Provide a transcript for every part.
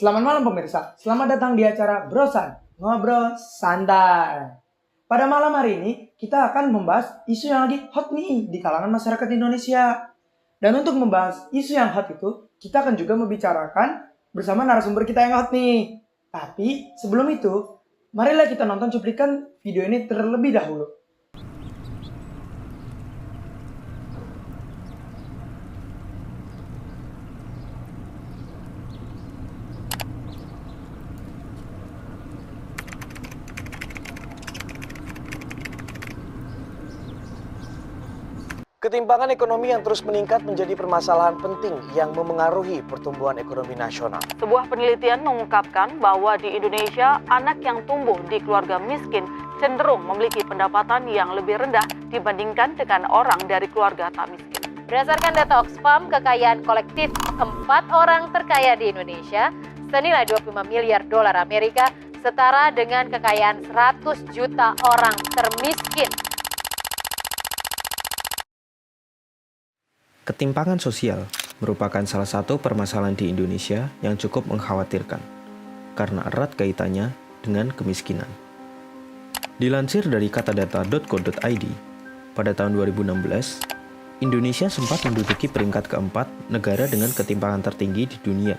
Selamat malam pemirsa, selamat datang di acara Brosan, Ngobrol Santai. Pada malam hari ini, kita akan membahas isu yang lagi hot nih di kalangan masyarakat Indonesia. Dan untuk membahas isu yang hot itu, kita akan juga membicarakan bersama narasumber kita yang hot nih. Tapi sebelum itu, marilah kita nonton cuplikan video ini terlebih dahulu. Ketimpangan ekonomi yang terus meningkat menjadi permasalahan penting yang memengaruhi pertumbuhan ekonomi nasional. Sebuah penelitian mengungkapkan bahwa di Indonesia, anak yang tumbuh di keluarga miskin cenderung memiliki pendapatan yang lebih rendah dibandingkan dengan orang dari keluarga tak miskin. Berdasarkan data Oxfam, kekayaan kolektif 4 orang terkaya di Indonesia senilai 25 miliar dolar Amerika setara dengan kekayaan 100 juta orang termiskin. Ketimpangan sosial merupakan salah satu permasalahan di Indonesia yang cukup mengkhawatirkan karena erat kaitannya dengan kemiskinan. Dilansir dari katadata.co.id, pada tahun 2016, Indonesia sempat menduduki peringkat keempat negara dengan ketimpangan tertinggi di dunia.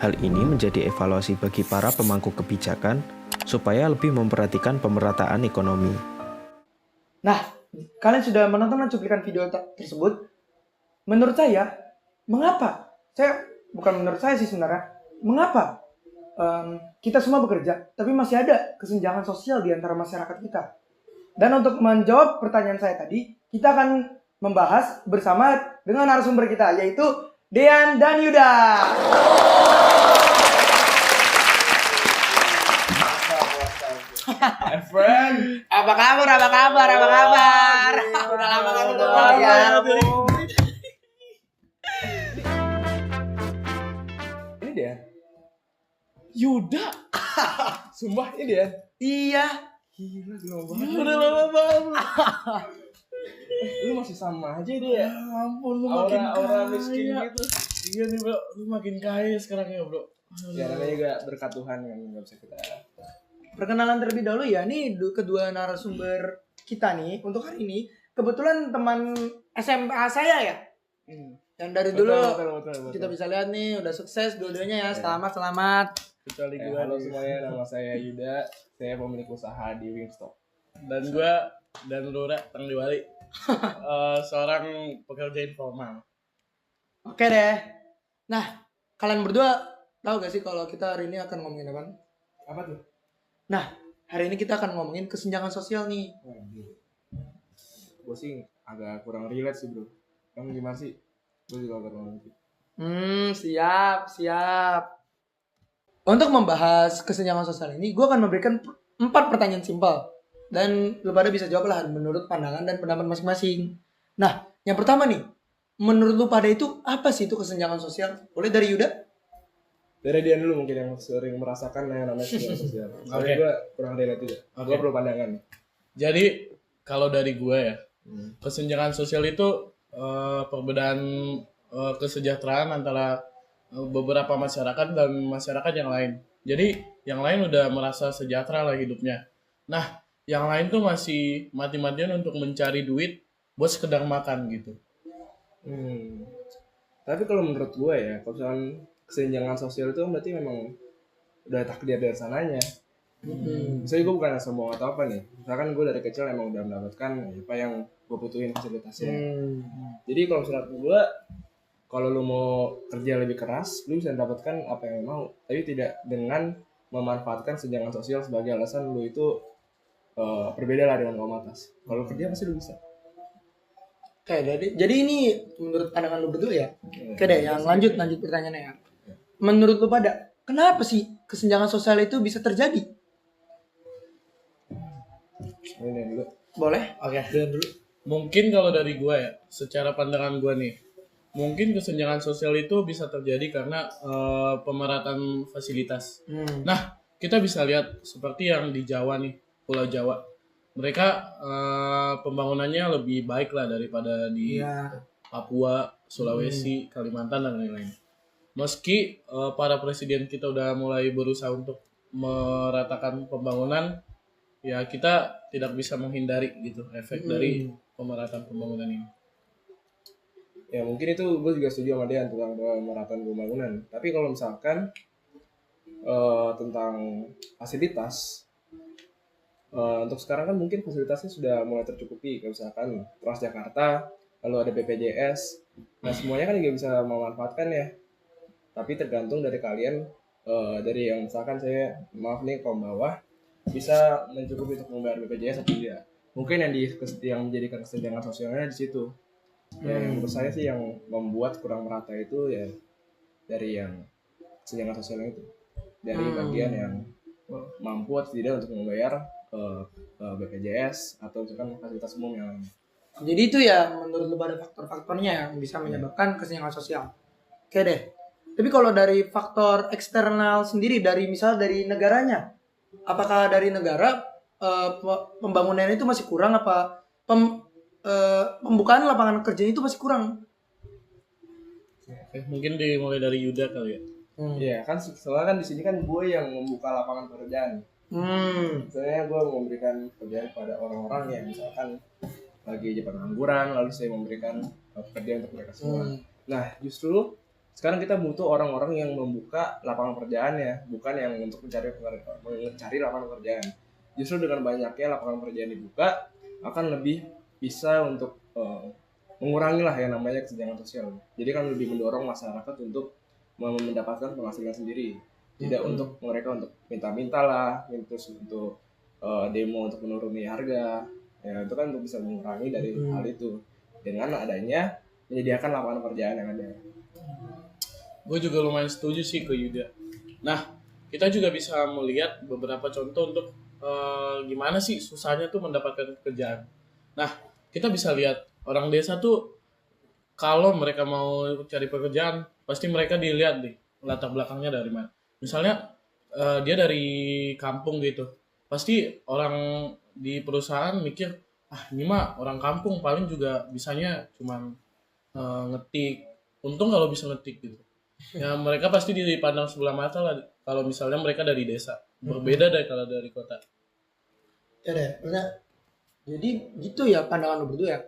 Hal ini menjadi evaluasi bagi para pemangku kebijakan supaya lebih memperhatikan pemerataan ekonomi. Nah, kalian sudah menonton cuplikan video tersebut? Menurut saya, mengapa? Menurut saya sih sebenarnya, mengapa kita semua bekerja, tapi masih ada kesenjangan sosial di antara masyarakat kita? Dan untuk menjawab pertanyaan saya tadi, kita akan membahas bersama dengan narasumber kita, yaitu Dean dan Yuda. Friend, Apa kabar? Udah lama gak ketemu ya. ini dia. Yuda. Sumpah ini dia. Iya. Gila, udah lama banget. Lu masih sama aja dia. Ya ampun, lu makin Aura kaya. miskin gitu. Iya nih bro, lu makin kaya sekarang ya bro. Ya namanya juga berkat Tuhan kan, nggak bisa kita. Perkenalan terlebih dahulu ya, nih kedua narasumber kita nih untuk hari ini kebetulan teman SMA saya ya. Yang dari dulu Betul. kita bisa lihat nih udah sukses dua-duanya ya. Selamat. Kecuali gue Halo nih. semuanya, nama saya Yuda. Saya pemilik usaha di Wingstop. Dan gue dan Lura Tangdiwali. Seorang pekerja informal. Oke deh. Nah, kalian berdua tahu gak sih kalau kita hari ini akan ngomongin apa? Apa tuh? Nah, hari ini kita akan ngomongin kesenjangan sosial nih. Gue sih agak kurang relate sih bro. Kamu gimana sih? Gue juga agak kurang relate. Siap. Untuk membahas kesenjangan sosial ini, gue akan memberikan 4 pertanyaan simpel. Dan lu pada bisa jawab lah menurut pandangan dan pendapat masing-masing. Nah, yang pertama nih, menurut lu pada itu apa sih itu kesenjangan sosial? Boleh dari Yuda? Dari dia dulu mungkin yang sering merasakan yang namanya kesenjangan sosial. Soalnya gue kurang relate juga. Gue perlu pandangan nih. Jadi kalau dari gue ya, kesenjangan sosial itu perbedaan kesejahteraan antara beberapa masyarakat dan masyarakat yang lain. Jadi yang lain udah merasa sejahtera lah hidupnya. Nah, yang lain tuh masih mati-matian untuk mencari duit buat sekedar makan gitu. Tapi kalau menurut gue ya, kalau misalkan kesenjangan sosial itu berarti memang udah takdir dari sananya. Misalnya gue bukan sombong atau apa nih. Misalkan gue dari kecil emang udah mendapatkan apa yang gue butuhin fasilitasnya. Jadi kalau misalnya gue, kalau lu mau kerja lebih keras, lu bisa mendapatkan apa yang lu mau. Tapi tidak dengan memanfaatkan kesenjangan sosial sebagai alasan lu itu berbeda lah dengan kaum atas. Kalau kerja pasti lu bisa. Oke, jadi ini menurut pandangan lu berdua ya? Oke deh, yang lanjut pertanyaannya ya. Menurut lu pada, kenapa sih kesenjangan sosial itu bisa terjadi? Ini dulu. Boleh? Oke, dulu. Mungkin kalau dari gue ya, secara pandangan gue nih, mungkin kesenjangan sosial itu bisa terjadi karena pemerataan fasilitas. Nah, kita bisa lihat seperti yang di Jawa nih, Pulau Jawa. Mereka pembangunannya lebih baik lah daripada di Papua, Sulawesi, Kalimantan dan lain-lain. meski para presiden kita udah mulai berusaha untuk meratakan pembangunan, ya kita tidak bisa menghindari gitu efek dari pemerataan pembangunan ini. Ya mungkin itu gue juga setuju sama dia tentang pemerataan pembangunan. Tapi kalau misalkan tentang fasilitas, untuk sekarang kan mungkin fasilitasnya sudah mulai tercukupi. Kayak misalkan Transjakarta, lalu ada BPJS. Nah semuanya kan juga bisa memanfaatkan ya. Tapi tergantung dari kalian, dari yang misalkan saya, maaf nih kaum bawah, bisa mencukupi untuk membayar BPJS atau tidak. Mungkin yang menjadikan kesenjangan sosialnya di situ. Ya, yang menurut saya sih yang membuat kurang merata itu ya dari yang kesenjangan sosialnya itu. Dari bagian yang mampu atau tidak untuk membayar BPJS atau misalkan fasilitas umum yang lain. Jadi itu ya menurut lu ada faktor-faktornya yang bisa menyebabkan kesenjangan sosial. Oke deh. Tapi kalau dari faktor eksternal sendiri, dari misal dari negaranya, apakah dari negara pembangunan itu masih kurang, apa pembukaan lapangan kerja itu masih kurang? Mungkin dimulai dari Yuda kali ya. Iya kan soalnya kan di sini kan gue yang membuka lapangan pekerjaan. Misalnya gue memberikan pekerjaan kepada orang-orang yang misalkan lagi pengangguran, lalu saya memberikan pekerjaan untuk mereka semua. Nah justru sekarang kita butuh orang-orang yang membuka lapangan pekerjaannya, bukan yang untuk mencari lapangan pekerjaan. Justru dengan banyaknya lapangan pekerjaan dibuka akan lebih bisa untuk mengurangi lah yang namanya kesenjangan sosial. Jadi kan lebih mendorong masyarakat untuk mendapatkan penghasilan sendiri, tidak untuk mereka untuk minta-minta lah, terus untuk demo untuk menuruni harga. Ya itu kan untuk bisa mengurangi dari hal itu dengan adanya menyediakan lapangan pekerjaan yang ada. Gue juga lumayan setuju sih ke Yuda. Nah, kita juga bisa melihat beberapa contoh untuk gimana sih susahnya tuh mendapatkan pekerjaan. Nah, kita bisa lihat orang desa tuh kalau mereka mau cari pekerjaan, pasti mereka dilihat deh latar belakangnya dari mana. Misalnya dia dari kampung gitu, pasti orang di perusahaan mikir, ini mah orang kampung paling juga bisanya cuman ngetik. Untung kalau bisa ngetik gitu. Ya mereka pasti dipandang sebelah mata lah kalau misalnya mereka dari desa. Berbeda dari kalau dari kota. Ya deh, jadi gitu ya pandangan lu berdua ya.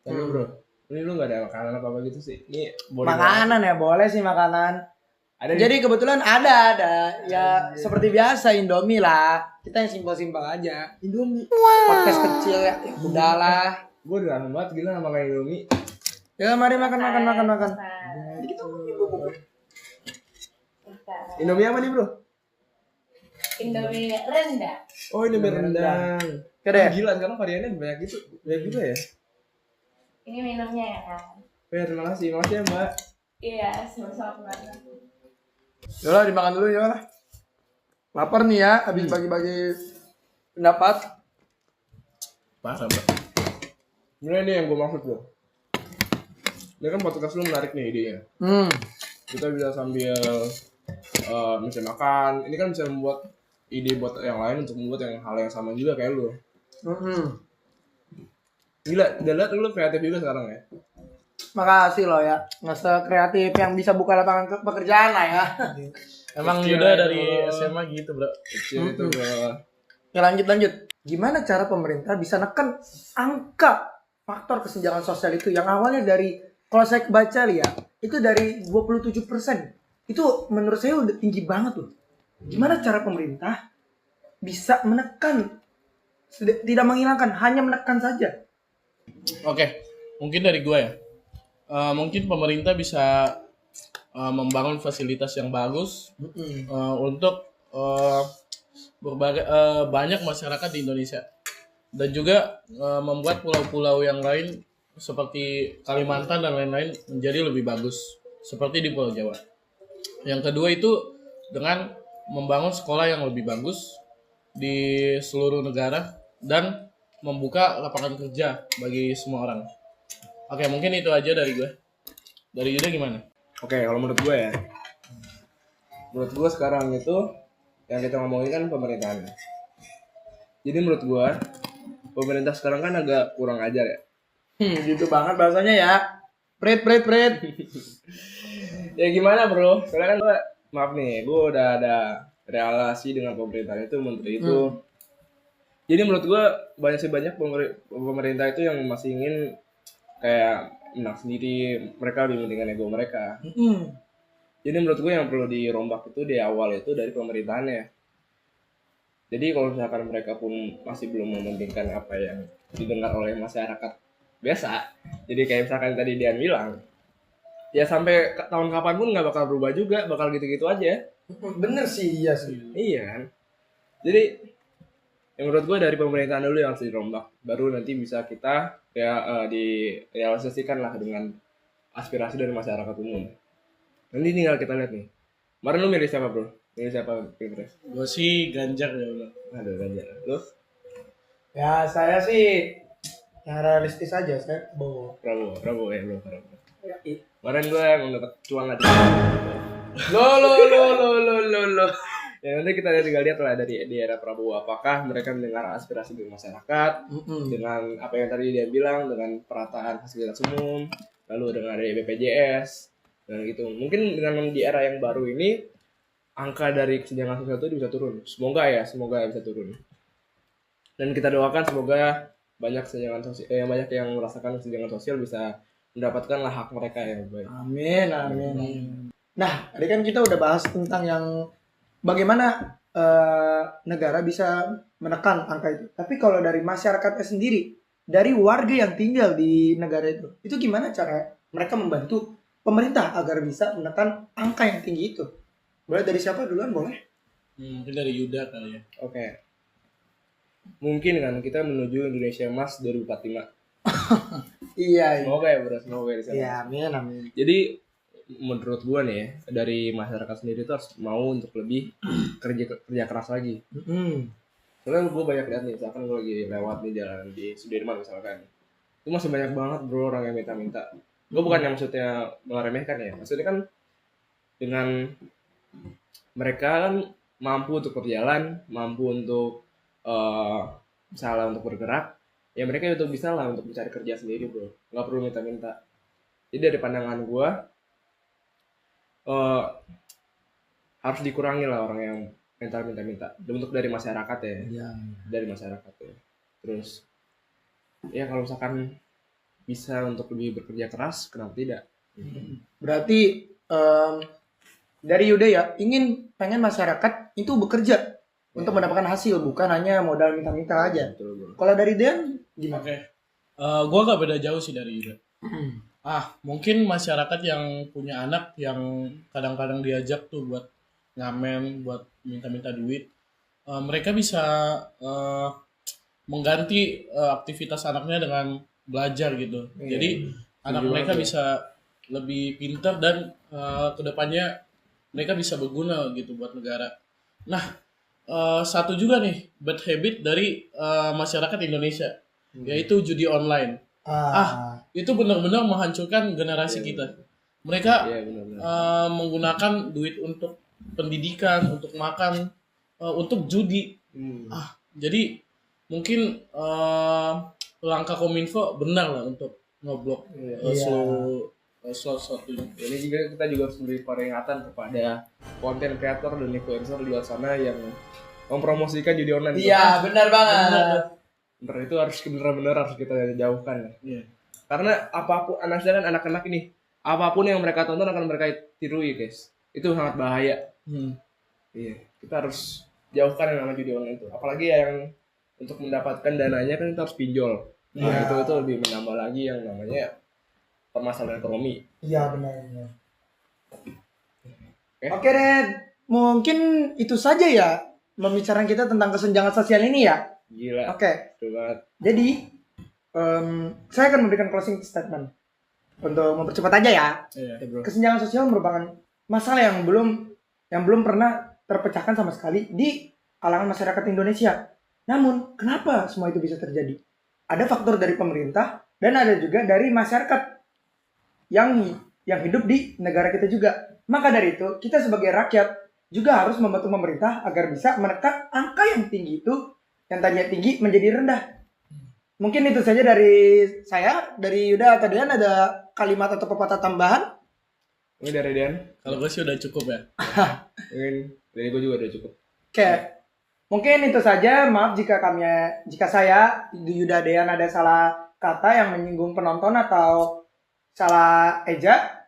Tapi bro, ini lu nggak ada makanan apa gitu sih? Ini boleh Makanan ya, boleh sih makanan. Ada Jadi kebetulan ada ya seperti biasa Indomie lah. Kita yang simpel-simpel aja. Indomie. Podcast kecil ya, udahlah. Gue udah lama banget gila sama kayak Indomie. Ya mari makan. Indomie apa nih bro? Indomie rendang. Oh Indomie rendang. Oke deh. Gila sekarang variannya banyak gitu, banyak juga ya. Ini minumnya ya kan? Ya terima kasih ya mbak. Iya, sama-sama. Yolah dimakan dulu yolah. Lapar nih ya, habis bagi-bagi pendapat. Parah, Bro. Ini yang gue maksud bro. Ini kan podcast lu menarik nih idenya. Kita bisa sambil bisa makan. Ini kan bisa membuat ide buat yang lain untuk membuat hal yang sama juga kayak lu. Gila, udah liat lu kreatif juga sekarang ya. Makasih loh ya, nggak kreatif yang bisa buka lapangan pekerjaan lah ya. Emang Kecil Yuda ya, dari bro. SMA gitu, Bro. Kecil itu bro. Ya lanjut. Gimana cara pemerintah bisa neken angka faktor kesenjangan sosial itu yang awalnya dari, kalau saya baca ya, itu dari 27%. Itu menurut saya udah tinggi banget loh. Gimana cara pemerintah bisa menekan, tidak menghilangkan, hanya menekan saja? Oke, mungkin dari gue ya. Mungkin pemerintah bisa membangun fasilitas yang bagus untuk berbagai banyak masyarakat di Indonesia, dan juga membuat pulau-pulau yang lain seperti Kalimantan dan lain-lain menjadi lebih bagus seperti di Pulau Jawa. Yang kedua itu dengan membangun sekolah yang lebih bagus di seluruh negara dan membuka lapangan kerja bagi semua orang. Oke, mungkin itu aja dari gue. Dari Yuda gimana? Oke, kalau menurut gue ya. Menurut gue sekarang itu yang kita ngomongin kan pemerintahan. Jadi menurut gue pemerintah sekarang kan agak kurang ajar ya. Gitu banget bahasanya ya. Prit. Ya gimana bro? Soalnya kan gue, maaf nih, gue udah ada relasi dengan pemerintahan itu, menteri itu. Jadi menurut gue banyak pemerintah itu yang masih ingin kayak menang sendiri, mereka lebih mementingkan ego mereka. Jadi menurut gue yang perlu dirombak itu di awal itu dari pemerintahannya. Jadi kalau misalkan mereka pun masih belum mementingkan apa yang didengar oleh masyarakat biasa, jadi kayak misalkan tadi Dian bilang, ya sampai tahun kapan pun nggak bakal berubah juga, bakal gitu-gitu aja. Bener sih, iya sih. Iya kan. Jadi yang menurut gue dari pemerintahan dulu yang harus dirombak, baru nanti bisa kita ya direalisasikan lah dengan aspirasi dari masyarakat umum. Nanti tinggal kita lihat nih. Kemarin lu milih siapa bro? Milih siapa Pilpres? Gue sih Ganjar ya udah. Aduh Ganjar. Lu? Ya saya sih yang realistis aja, saya Prabowo ya bro. Ya, Kemarin gue emang dapat cuan aja. lo. Ya nanti kita tinggal lihat lah dari di era Prabowo, apakah mereka mendengar aspirasi dari masyarakat dengan apa yang tadi dia bilang, dengan perataan fasilitas umum, lalu dengan ada BPJS dan gitu. Mungkin dengan di era yang baru ini angka dari kesenjangan sosial itu bisa turun. Semoga bisa turun. Dan kita doakan semoga banyak banyak yang merasakan kesenjangan sosial bisa mendapatkanlah hak mereka yang baik. Amin. Nah, tadi kan kita udah bahas tentang yang bagaimana negara bisa menekan angka itu. Tapi kalau dari masyarakatnya sendiri, dari warga yang tinggal di negara itu gimana cara mereka membantu pemerintah agar bisa menekan angka yang tinggi itu? Boleh dari siapa duluan, boleh? Mungkin dari Yuda kali ya. Oke. Mungkin kan kita menuju Indonesia Emas 2045. Iya. Semoga ya bro, semoga ya di sana. Iya, amin. Jadi menurut gua nih ya, dari masyarakat sendiri tuh harus mau untuk lebih kerja keras lagi. Soalnya gua banyak lihat nih, misalkan gua lagi lewat nih jalan di Sudirman misalkan, itu masih banyak banget bro orang yang minta-minta. Gua bukan yang maksudnya meremehkan ya, maksudnya kan dengan mereka kan mampu untuk berjalan, mampu untuk misalnya untuk bergerak, ya mereka itu bisa lah untuk mencari kerja sendiri bro, nggak perlu minta-minta. Jadi dari pandangan gue harus dikurangi lah orang yang mental minta-minta untuk dari masyarakat ya. Dari masyarakat ya. Terus ya kalau misalkan bisa untuk lebih bekerja keras, kenapa tidak? Berarti dari Yuda ya, pengen masyarakat itu bekerja untuk mendapatkan hasil, bukan hanya modal minta-minta aja. Betul, bro. Kalau dari Dian gimana? Oke. Gue gak beda jauh sih dari Yuda. Mungkin masyarakat yang punya anak yang kadang-kadang diajak tuh buat ngamen, buat minta-minta duit, mereka bisa mengganti aktivitas anaknya dengan belajar gitu. Jadi anak mereka bisa lebih pintar dan kedepannya mereka bisa berguna gitu buat negara. Nah, satu juga nih bad habit dari masyarakat Indonesia, yaitu judi online. Itu benar-benar menghancurkan generasi kita. Mereka menggunakan duit untuk pendidikan, untuk makan, untuk judi. Jadi mungkin langkah Kominfo benar lah untuk ngeblok slot ini. Ini juga kita juga harus beri peringatan kepada konten kreator dan influencer di luar sana yang mempromosikan judi online. Iya, benar banget. Benar, itu harus benar-benar harus kita jauhkan ya. Iya. Karena apapun anak-anak ini, apapun yang mereka tonton akan mereka tirui guys. Itu sangat bahaya. Iya, kita harus jauhkan yang namanya judi online itu. Apalagi yang untuk mendapatkan dananya kan kita harus pinjol. Nah, itu lebih menambah lagi yang namanya permasalahan ekonomi. Iya, benar. Oke, Red. Mungkin itu saja ya pembicaraan kita tentang kesenjangan sosial ini ya. Gila. Oke. Betul banget. Jadi, saya akan memberikan closing statement untuk mempercepat aja ya. Iya. Kesenjangan sosial merupakan masalah yang belum pernah terpecahkan sama sekali di kalangan masyarakat Indonesia. Namun, kenapa semua itu bisa terjadi? Ada faktor dari pemerintah dan ada juga dari masyarakat yang hidup di negara kita juga. Maka dari itu, kita sebagai rakyat juga harus membantu pemerintah agar bisa menekan angka yang tinggi itu, yang tadinya tinggi menjadi rendah. Mungkin itu saja dari saya. Dari Yuda atau Dian ada kalimat atau pepatah tambahan? Ini dari Dian. Kalau gue sih udah cukup ya. Mungkin dari gue juga udah cukup. Oke. Mungkin itu saja. Maaf jika saya Yuda Dean ada salah kata yang menyinggung penonton atau salah eja.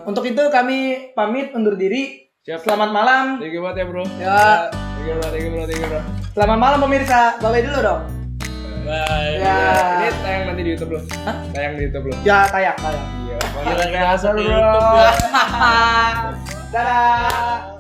Untuk itu kami pamit undur diri. Siap. Selamat malam. Thank you banget ya bro. Ya. Thank you bro. Selamat malam pemirsa. Bye dulu dong. Bye. Ya. Ini tayang nanti di YouTube loh. Tayang di YouTube loh. Ya tayang. Iya. Gila kita masuk ke bro. YouTube ya. Dadah.